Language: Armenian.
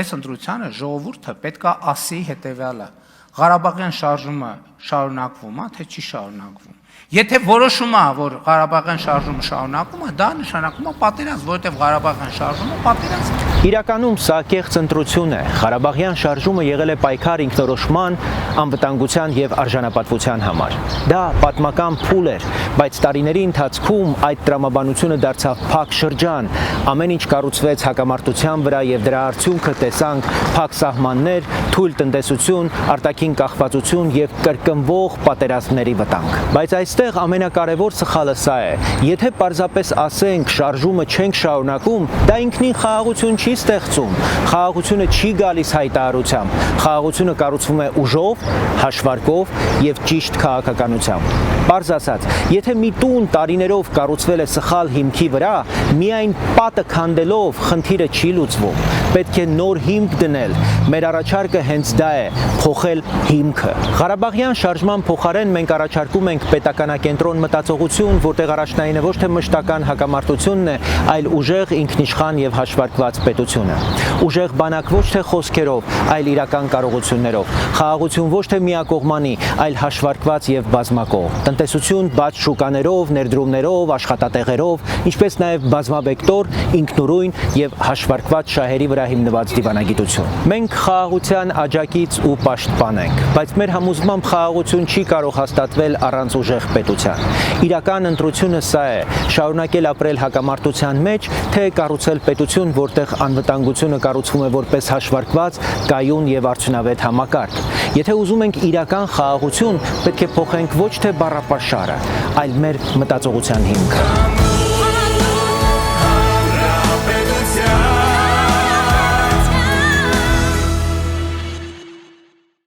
այս ընտրությանը ժողովուրդը պետք է ասի հետևյալը. Ղարաբաղյան շարժումը շարունակվում է, թե չի շարունակվում։ Եթե որոշում է, որ Ղարաբաղյան շարժումը շարունակվում է, դա նշանակում է պատերազմ, որովհետև Ղարաբաղյան շարժումը պատերազմ է։ Իրականում սա կեղծ ընտրություն է։ Ղարաբաղյան շարժումը եղել է պայքար ինքնորոշման, անվտանգության եւ արժանապատվության համար։ Դա պատմական փուլ էր, բայց տարիների ընթացքում այդ տրամաբանությունը դարձավ փակ շրջան։ Ամեն ինչ կառուցվեց հակամարտության վրա եւ դրա արդյունքը տեսանք փակ սահմաններ, թույլ տնտեսություն, արտաքին կախվածություն եւ կրկնվող պատերազմների վտանգ։ Բայց այստեղ ամենակարևոր սխալը սա է. եթե պարզապես ասենք շարժումը չենք շարունակում, դա ինքնին խաղաղություն չի ստեղծում։ Խաղաղությունը չի գալիս հայտարարությամբ։ Խաղաղությունը կառուցվում է ուժով, հաշվարկով եւ ճիշտ քաղաքականությամբ։ Պարզ ասած, եթե մի տուն տարիներով կառուցվել է սխալ հիմքի վրա, միայն պատը քանդելով խնդիրը չի լուծվում։ Պետք է նոր հիմք դնել։ Մեր առաջարկը հենց դա է՝ փոխել հիմքը։ Ղարաբաղյան շարժման փոխարեն մենք առաջարկում ենք պետականակենտրոն մտածողություն, որտեղ առաջնայինը ոչ թե մշտական հակամարտությունն է, այլ ուժեղ, ինքնիշխան եւ հաշվարկված պետությունը։ Ուժեղ բանակ ոչ թե խոսքերով, այլ իրական կարողություններով։ Խաղաղություն ոչ թե միակողմանի, այլ հաշվարկված եւ բազմակողմ։ Տնտեսություն բաց շուկաներով, ներդրումներով, աշխատատեղերով, ինչպես նաեւ բազմավեկտոր, ինքնուրույն եւ հաշվարկված շահերի վրա հիմնված դիվանագիտություն։ Մենք խաղաղության աջակից ու պաշտպան ենք, բայց մեր համոզմամբ խաղաղություն չի կարող հաստատվել առանց ուժեղ պետության։ Իրական ընտրությունը սա է՝ շարունակել ապրել հակամարտության մեջ, թե կառուցել պետություն, որտեղ անվտանգությունը կառուցվում է որպես հաշվարկված, կայուն եւ արդյունավետ համակարգ։ Եթե ուզում ենք իրական խաղաղություն, պետք է փոխենք ոչ թե բառապաշարը, այլ մեր մտածողության հիմքը։